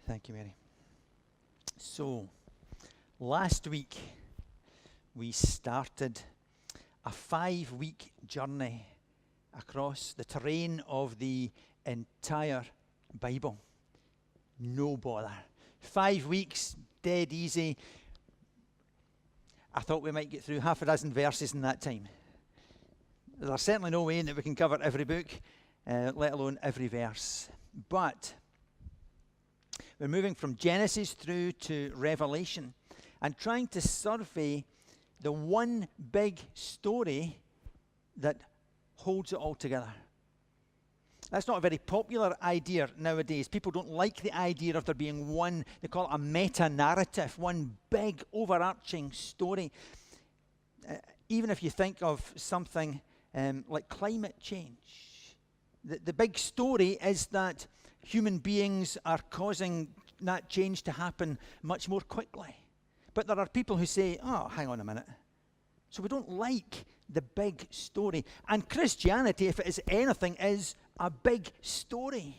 Thank you, Mary. So, last week we started a 5-week journey across the terrain of the entire Bible. No bother. 5 weeks, dead easy. I thought we might get through half a dozen verses in that time. There's certainly no way that we can cover every book, let alone every verse. But we're moving from Genesis through to Revelation and trying to survey the one big story that holds it all together. That's not a very popular idea nowadays. People don't like the idea of there being one, they call it a meta-narrative, one big overarching story. Even if you think of something like climate change, the big story is that human beings are causing that change to happen much more quickly. But there are people who say, oh, hang on a minute. So we don't like the big story. And Christianity, if it is anything, is a big story.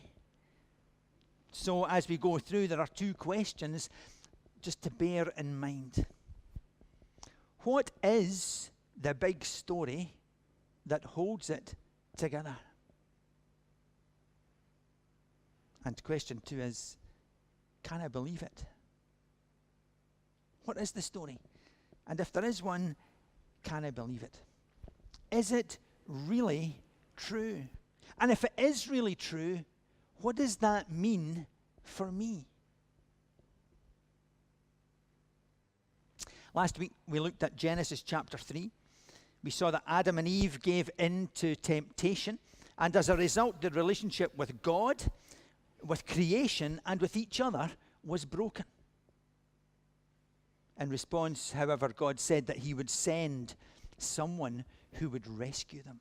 So as we go through, there are 2 questions just to bear in mind. What is the big story that holds it together? And question 2 is, can I believe it? What is the story? And if there is one, can I believe it? Is it really true? And if it is really true, what does that mean for me? Last week, we looked at Genesis chapter 3. We saw that Adam and Eve gave in to temptation, and as a result, the relationship with God, with creation, and with each other was broken. In response, however, God said that he would send someone who would rescue them.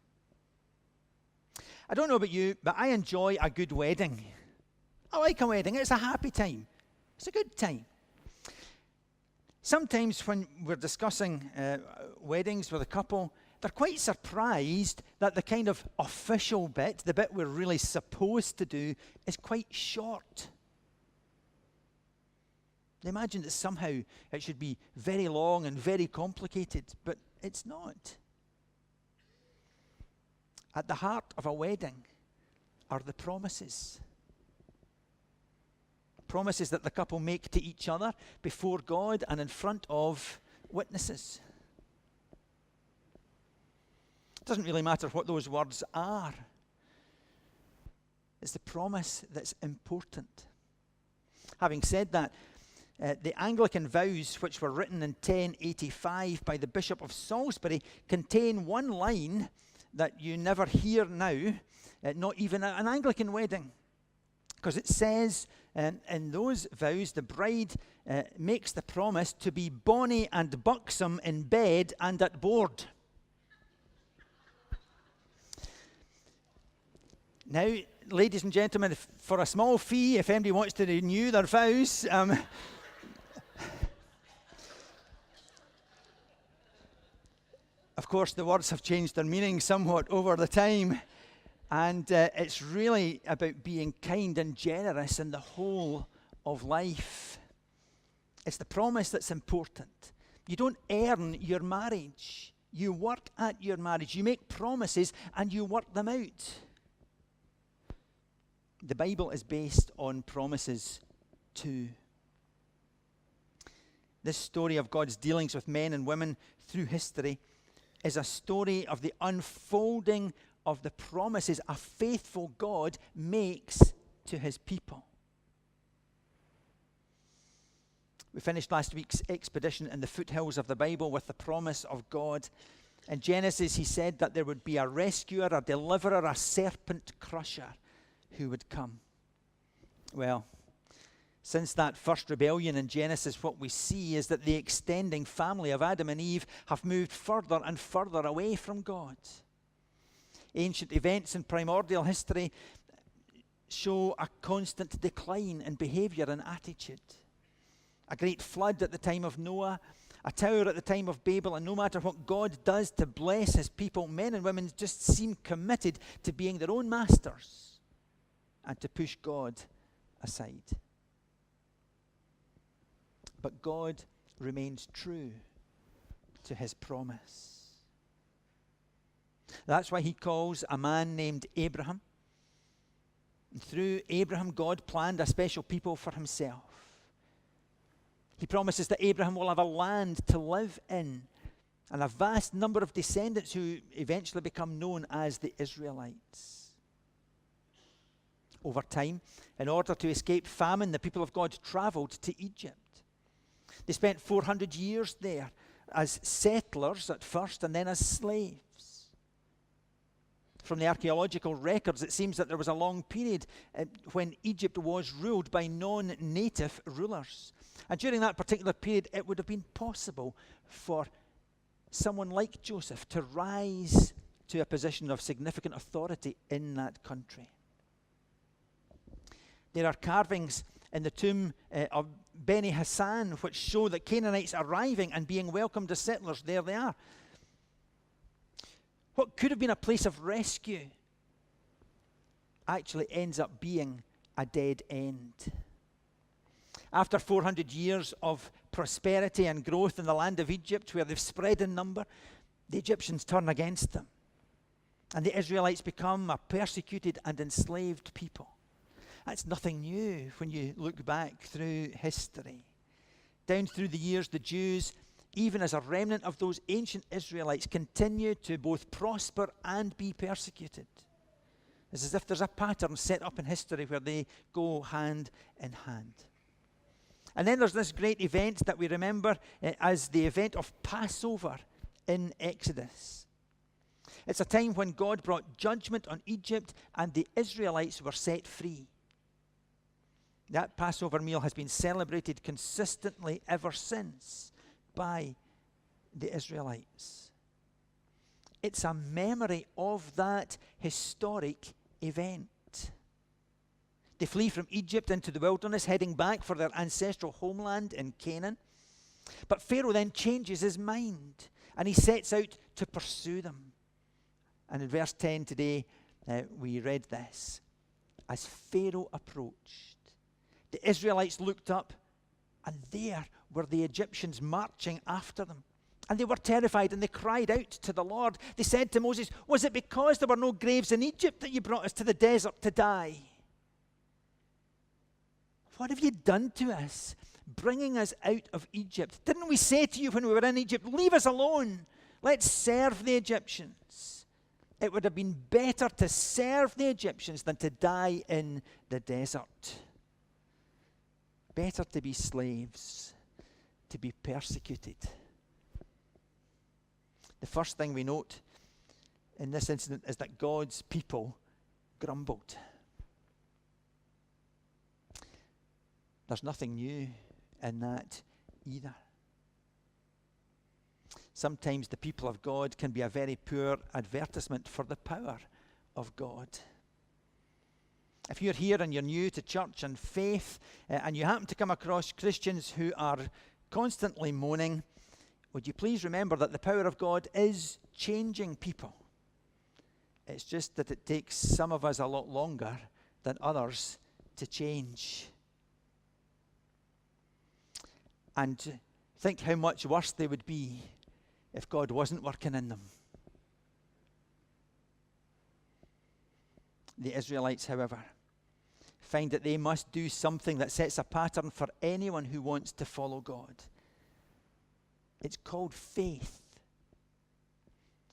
I don't know about you, but I enjoy a good wedding. I like a wedding. It's a happy time. It's a good time. Sometimes when we're discussing weddings with a couple, they're quite surprised that the kind of official bit, the bit we're really supposed to do, is quite short. They imagine that somehow it should be very long and very complicated, but it's not. At the heart of a wedding are the promises. Promises that the couple make to each other before God and in front of witnesses. It doesn't really matter what those words are. It's the promise that's important. Having said that, the Anglican vows, which were written in 1085 by the Bishop of Salisbury, contain one line that you never hear now, not even at an Anglican wedding. Because it says in those vows, the bride makes the promise to be bonny and buxom in bed and at board. Now, ladies and gentlemen, for a small fee, if anybody wants to renew their vows, of course, the words have changed their meaning somewhat over the time, and it's really about being kind and generous in the whole of life. It's the promise that's important. You don't earn your marriage. You work at your marriage. You make promises and you work them out. The Bible is based on promises too. This story of God's dealings with men and women through history is a story of the unfolding of the promises a faithful God makes to his people. We finished last week's expedition in the foothills of the Bible with the promise of God. In Genesis, he said that there would be a rescuer, a deliverer, a serpent crusher who would come. Well, since that first rebellion in Genesis, what we see is that the extending family of Adam and Eve have moved further and further away from God. Ancient events in primordial history show a constant decline in behavior and attitude. A great flood at the time of Noah, a tower at the time of Babel, and no matter what God does to bless his people, men and women just seem committed to being their own masters and to push God aside. but God remains true to his promise. That's why he calls a man named Abraham. And through Abraham, God planned a special people for himself. He promises that Abraham will have a land to live in and a vast number of descendants who eventually become known as the Israelites. Over time, in order to escape famine, the people of God traveled to Egypt. They spent 400 years there as settlers at first and then as slaves. From the archaeological records, it seems that there was a long period when Egypt was ruled by non-native rulers. And during that particular period, it would have been possible for someone like Joseph to rise to a position of significant authority in that country. There are carvings in the tomb of Beni Hassan which show that Canaanites arriving and being welcomed as settlers. There they are. What could have been a place of rescue actually ends up being a dead end. After 400 years of prosperity and growth in the land of Egypt, where they've spread in number, the Egyptians turn against them. And the Israelites become a persecuted and enslaved people. That's nothing new when you look back through history. Down through the years, the Jews, even as a remnant of those ancient Israelites, continue to both prosper and be persecuted. It's as if there's a pattern set up in history where they go hand in hand. And then there's this great event that we remember as the event of Passover in Exodus. It's a time when God brought judgment on Egypt and the Israelites were set free. That Passover meal has been celebrated consistently ever since by the Israelites. It's a memory of that historic event. They flee from Egypt into the wilderness, heading back for their ancestral homeland in Canaan. But Pharaoh then changes his mind, and he sets out to pursue them. And in verse 10 today, we read this. As Pharaoh approached, the Israelites looked up, and there were the Egyptians marching after them. And they were terrified, and they cried out to the Lord. They said to Moses, "Was it because there were no graves in Egypt that you brought us to the desert to die? What have you done to us, bringing us out of Egypt? Didn't we say to you when we were in Egypt, 'Leave us alone, let's serve the Egyptians'? It would have been better to serve the Egyptians than to die in the desert. Better to be slaves, to be persecuted." The first thing we note in this incident is that God's people grumbled. There's nothing new in that either. Sometimes the people of God can be a very poor advertisement for the power of God. If you're here and you're new to church and faith, and you happen to come across Christians who are constantly moaning, would you please remember that the power of God is changing people. It's just that it takes some of us a lot longer than others to change. And think how much worse they would be if God wasn't working in them. The Israelites, however, find that they must do something that sets a pattern for anyone who wants to follow God. It's called faith.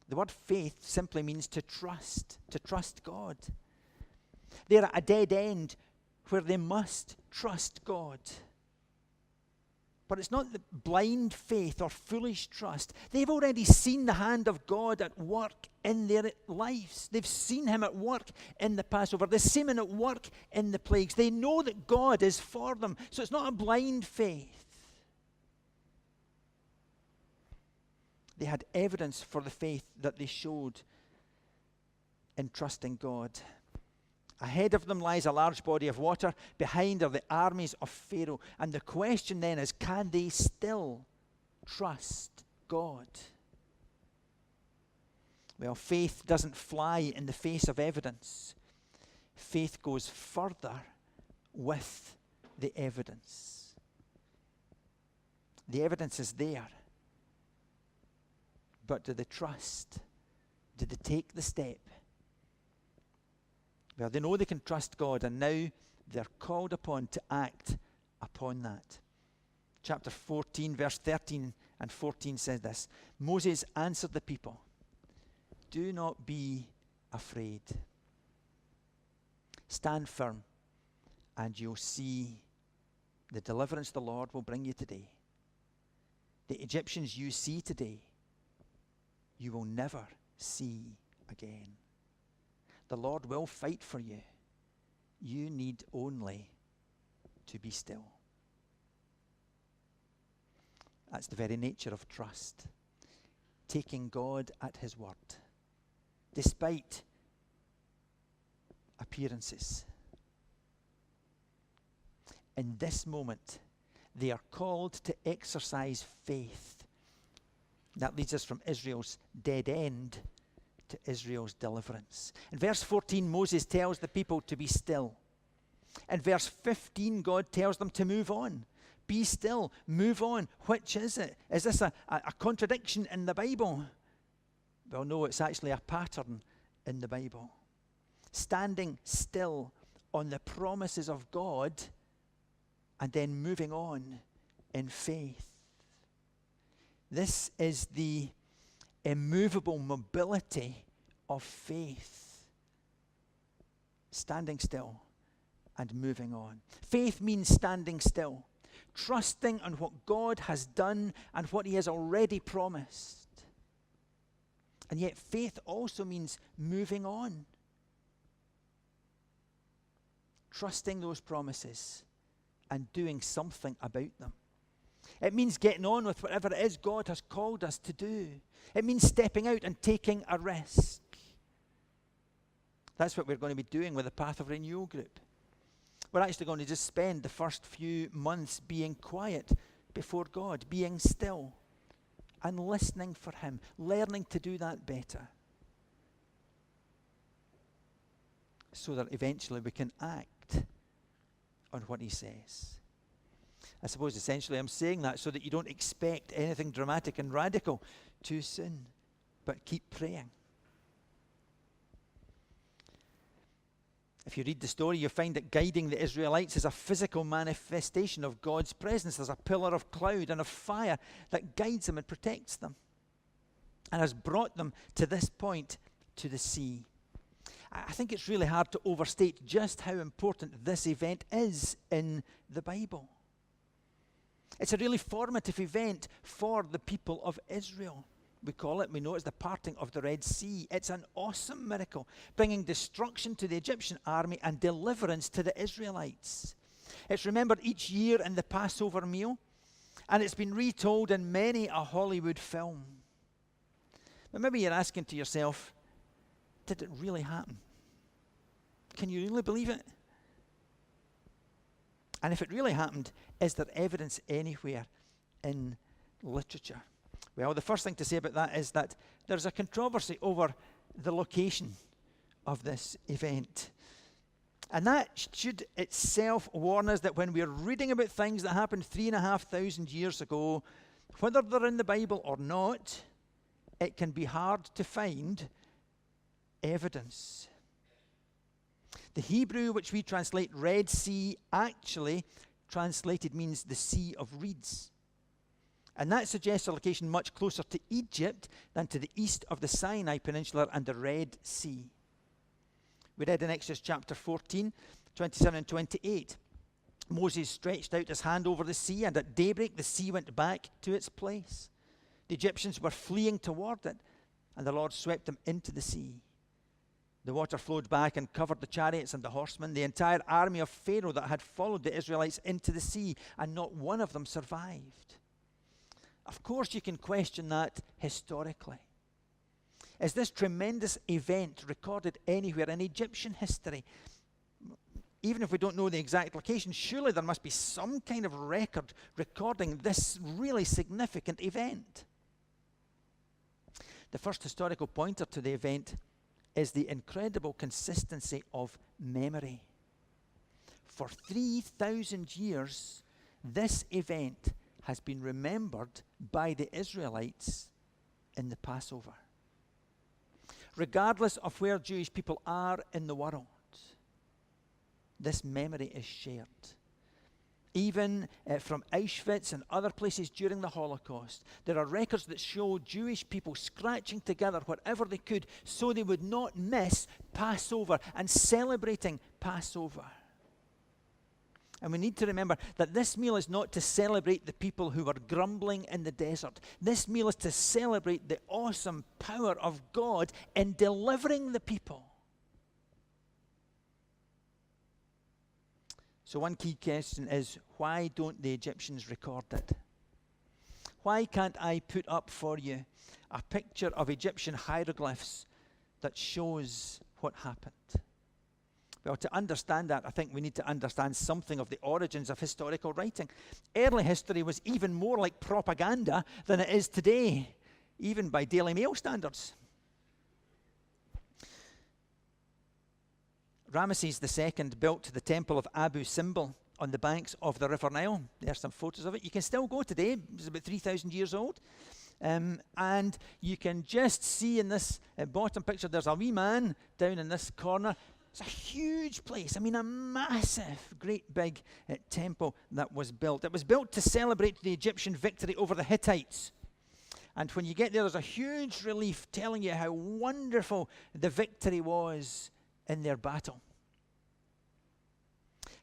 The word faith simply means to trust God. They're at a dead end where they must trust God. But it's not the blind faith or foolish trust. They've already seen the hand of God at work in their lives. They've seen him at work in the Passover. They've seen him at work in the plagues. They know that God is for them. So it's not a blind faith. They had evidence for the faith that they showed in trusting God. Ahead of them lies a large body of water. Behind are the armies of Pharaoh. And the question then is, can they still trust God? Well, faith doesn't fly in the face of evidence. Faith goes further with the evidence. The evidence is there. But do they trust? Do they take the step? Well, they know they can trust God, and now they're called upon to act upon that. Chapter 14, verse 13 and 14 says this. Moses answered the people, "Do not be afraid. Stand firm, and you'll see the deliverance the Lord will bring you today. The Egyptians you see today, you will never see again. The Lord will fight for you. You need only to be still." That's the very nature of trust. Taking God at his word, despite appearances. In this moment, they are called to exercise faith. That leads us from Israel's dead end to Israel's deliverance. In verse 14, Moses tells the people to be still. In verse 15, God tells them to move on. Be still, move on. Which is it? Is this a contradiction in the Bible? Well, no, it's actually a pattern in the Bible. Standing still on the promises of God and then moving on in faith. This is the immovable mobility of faith. Standing still and moving on. Faith means standing still, trusting on what God has done and what he has already promised. And yet faith also means moving on. Trusting those promises and doing something about them. It means getting on with whatever it is God has called us to do. It means stepping out and taking a risk. That's what we're going to be doing with the Path of Renewal group. We're actually going to just spend the first few months being quiet before God, being still and listening for him, learning to do that better, so that eventually we can act on what he says. I suppose essentially I'm saying that so that you don't expect anything dramatic and radical too soon, but keep praying. If you read the story, you find that guiding the Israelites is a physical manifestation of God's presence. There's a pillar of cloud and of fire that guides them and protects them and has brought them to this point, to the sea. I think it's really hard to overstate just how important this event is in the Bible. It's a really formative event for the people of Israel. We know it's the parting of the Red Sea. It's an awesome miracle, bringing destruction to the Egyptian army and deliverance to the Israelites. It's remembered each year in the Passover meal, and it's been retold in many a Hollywood film. But maybe you're asking to yourself, did it really happen? Can you really believe it? And if it really happened, is there evidence anywhere in literature? Well, the first thing to say about that is that there's a controversy over the location of this event. And that should itself warn us that when we're reading about things that happened 3,500 years ago, whether they're in the Bible or not, it can be hard to find evidence. The Hebrew, which we translate Red Sea, actually translated means the Sea of Reeds. And that suggests a location much closer to Egypt than to the east of the Sinai Peninsula and the Red Sea. We read in Exodus chapter 14, 27 and 28. Moses stretched out his hand over the sea, and at daybreak the sea went back to its place. The Egyptians were fleeing toward it, and the Lord swept them into the sea. The water flowed back and covered the chariots and the horsemen, the entire army of Pharaoh that had followed the Israelites into the sea, and not one of them survived. Of course, you can question that historically. Is this tremendous event recorded anywhere in Egyptian history? Even if we don't know the exact location, surely there must be some kind of record recording this really significant event. The first historical pointer to the event is the incredible consistency of memory. For 3,000 years, this event has been remembered by the Israelites in the Passover. Regardless of where Jewish people are in the world, this memory is shared. Even from Auschwitz and other places during the Holocaust, there are records that show Jewish people scratching together whatever they could so they would not miss Passover and celebrating Passover. And we need to remember that this meal is not to celebrate the people who were grumbling in the desert. This meal is to celebrate the awesome power of God in delivering the people. So one key question is, why don't the Egyptians record it? Why can't I put up for you a picture of Egyptian hieroglyphs that shows what happened? Well, to understand that, I think we need to understand something of the origins of historical writing. Early history was even more like propaganda than it is today, even by Daily Mail standards. Ramesses II built the temple of Abu Simbel on the banks of the River Nile. There's some photos of it. You can still go today. It's about 3,000 years old. And you can just see in this bottom picture, there's a wee man down in this corner. It's a huge place. I mean, a massive, great big temple that was built. It was built to celebrate the Egyptian victory over the Hittites. And when you get there, there's a huge relief telling you how wonderful the victory was in their battle.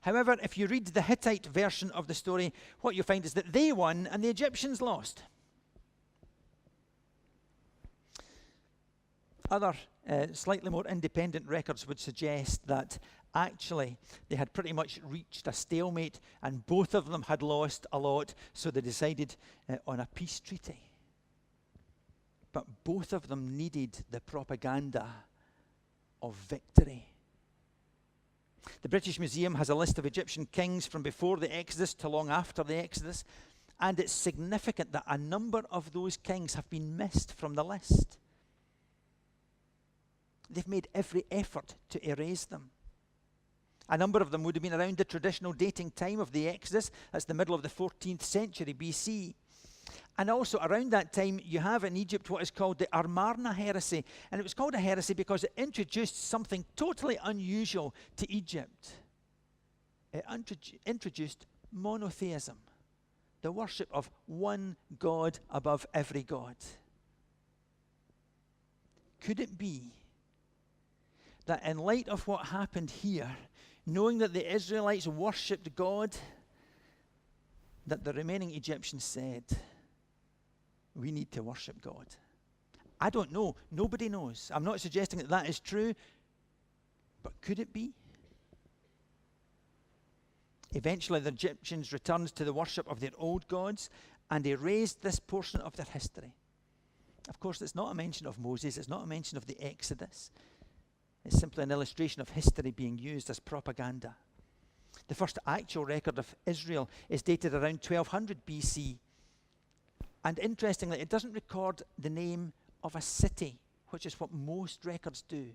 However, if you read the Hittite version of the story, what you find is that they won and the Egyptians lost. Other slightly more independent records would suggest that actually they had pretty much reached a stalemate and both of them had lost a lot, so they decided on a peace treaty. But both of them needed the propaganda of victory. The British Museum has a list of Egyptian kings from before the Exodus to long after the Exodus, and it's significant that a number of those kings have been missed from the list. They've made every effort to erase them. A number of them would have been around the traditional dating time of the Exodus. That's the middle of the 14th century BC. And also around that time, you have in Egypt what is called the Amarna heresy. And it was called a heresy because it introduced something totally unusual to Egypt. It introduced monotheism, the worship of one God above every god. Could it be that in light of what happened here, knowing that the Israelites worshipped God, that the remaining Egyptians said, we need to worship God? I don't know. Nobody knows. I'm not suggesting that that is true, but could it be? Eventually, the Egyptians returned to the worship of their old gods and erased this portion of their history. Of course, it's not a mention of Moses. It's not a mention of the Exodus. It's simply an illustration of history being used as propaganda. The first actual record of Israel is dated around 1200 BC. And interestingly, it doesn't record the name of a city, which is what most records do.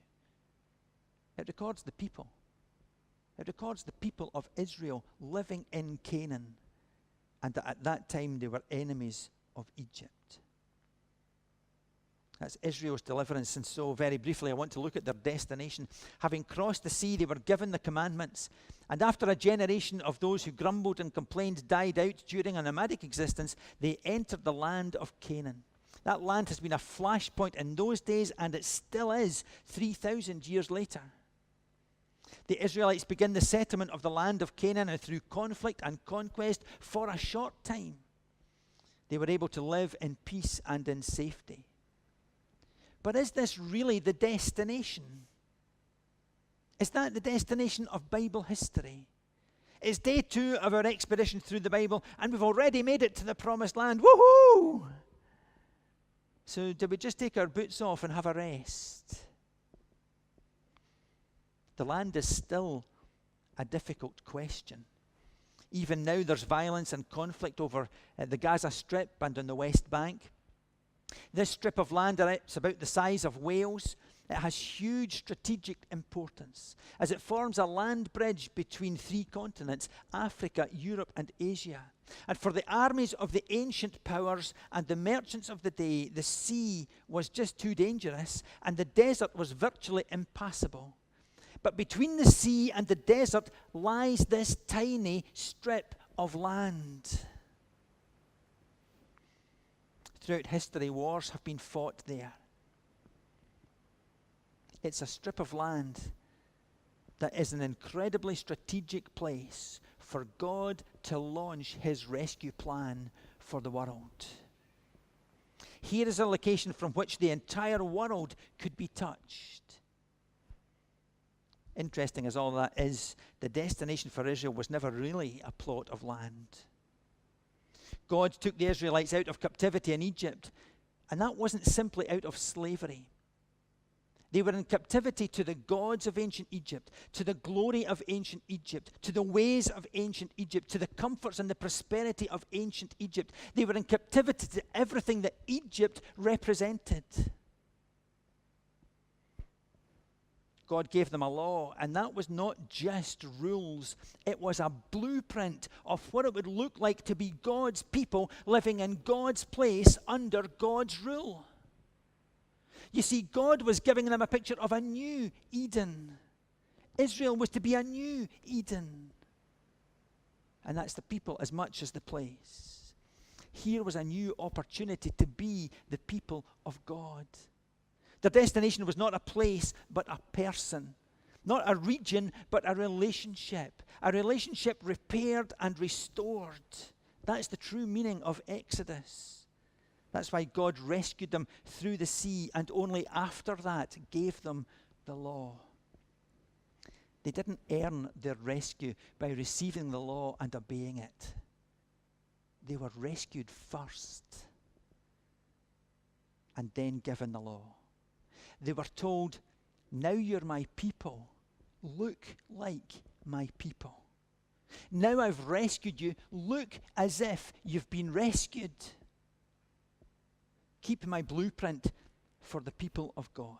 It records the people. It records the people of Israel living in Canaan, and that at that time they were enemies of Egypt. That's Israel's deliverance. And so very briefly, I want to look at their destination. Having crossed the sea, they were given the commandments. And after a generation of those who grumbled and complained died out during a nomadic existence, they entered the land of Canaan. That land has been a flashpoint in those days, and it still is 3,000 years later. The Israelites begin the settlement of the land of Canaan, and through conflict and conquest for a short time, they were able to live in peace and in safety. But is this really the destination? Is that the destination of Bible history? It's day 2 of our expedition through the Bible, and we've already made it to the promised land. Woohoo! So do we just take our boots off and have a rest? The land is still a difficult question. Even now there's violence and conflict over the Gaza Strip and on the West Bank. This strip of land, it's about the size of Wales. It has huge strategic importance as it forms a land bridge between three continents, Africa, Europe, and Asia. And for the armies of the ancient powers and the merchants of the day, the sea was just too dangerous, and the desert was virtually impassable. But between the sea and the desert lies this tiny strip of land. Throughout history, wars have been fought there. It's a strip of land that is an incredibly strategic place for God to launch his rescue plan for the world. Here is a location from which the entire world could be touched. Interesting as all that is, the destination for Israel was never really a plot of land. God took the Israelites out of captivity in Egypt, and that wasn't simply out of slavery. They were in captivity to the gods of ancient Egypt, to the glory of ancient Egypt, to the ways of ancient Egypt, to the comforts and the prosperity of ancient Egypt. They were in captivity to everything that Egypt represented. God gave them a law, and that was not just rules. It was a blueprint of what it would look like to be God's people living in God's place under God's rule. You see, God was giving them a picture of a new Eden. Israel was to be a new Eden. And that's the people as much as the place. Here was a new opportunity to be the people of God. Their destination was not a place, but a person. Not a region, but a relationship. A relationship repaired and restored. That's the true meaning of Exodus. That's why God rescued them through the sea and only after that gave them the law. They didn't earn their rescue by receiving the law and obeying it. They were rescued first and then given the law. They were told, now you're my people. Look like my people. Now I've rescued you. Look as if you've been rescued. Keep my blueprint for the people of God.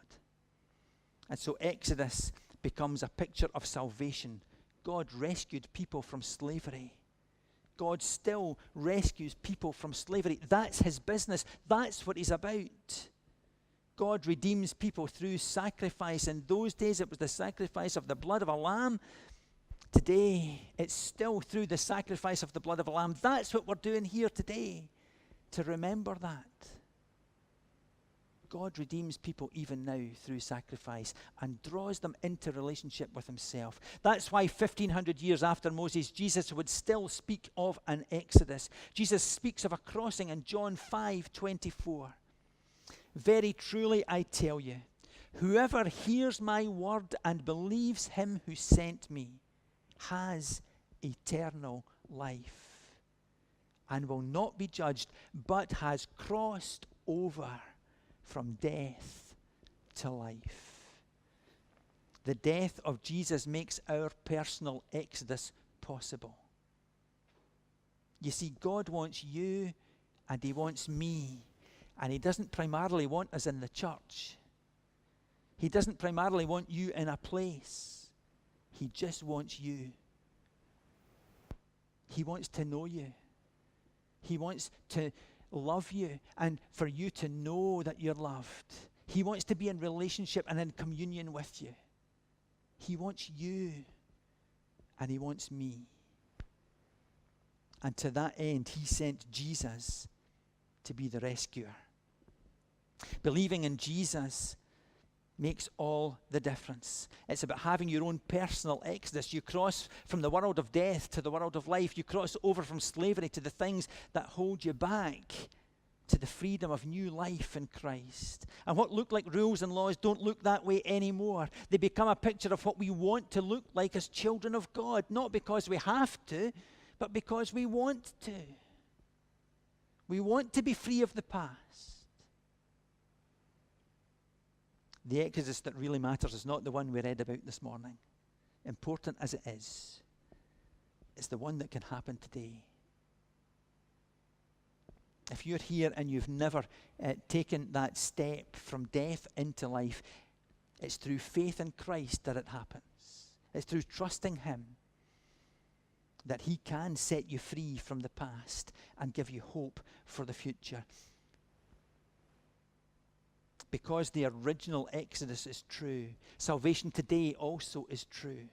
And so Exodus becomes a picture of salvation. God rescued people from slavery. God still rescues people from slavery. That's his business. That's what he's about. God redeems people through sacrifice. In those days, it was the sacrifice of the blood of a lamb. Today, it's still through the sacrifice of the blood of a lamb. That's what we're doing here today, to remember that. God redeems people even now through sacrifice and draws them into relationship with himself. That's why 1,500 years after Moses, Jesus would still speak of an exodus. Jesus speaks of a crossing in John 5:24. Very truly I tell you, whoever hears my word and believes him who sent me has eternal life and will not be judged, but has crossed over from death to life. The death of Jesus makes our personal exodus possible. You see, God wants you and he wants me, and he doesn't primarily want us in the church. He doesn't primarily want you in a place. He just wants you. He wants to know you. He wants to love you and for you to know that you're loved. He wants to be in relationship and in communion with you. He wants you and he wants me. And to that end, he sent Jesus to be the rescuer. Believing in Jesus makes all the difference. It's about having your own personal exodus. You cross from the world of death to the world of life. You cross over from slavery to the things that hold you back to the freedom of new life in Christ. And what look like rules and laws don't look that way anymore. They become a picture of what we want to look like as children of God, not because we have to, but because we want to. We want to be free of the past. The exodus that really matters is not the one we read about this morning, important as it is. It's the one that can happen today. If you're here and you've never taken that step from death into life, It's through faith in Christ that it happens. It's through trusting him that he can set you free from the past and give you hope for the future. Because the original Exodus is true, salvation today also is true.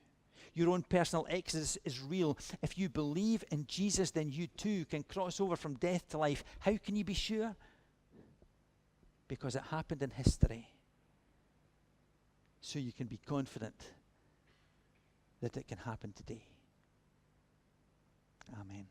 Your own personal Exodus is real. If you believe in Jesus, then you too can cross over from death to life. How can you be sure? Because it happened in history. So you can be confident that it can happen today. Amen.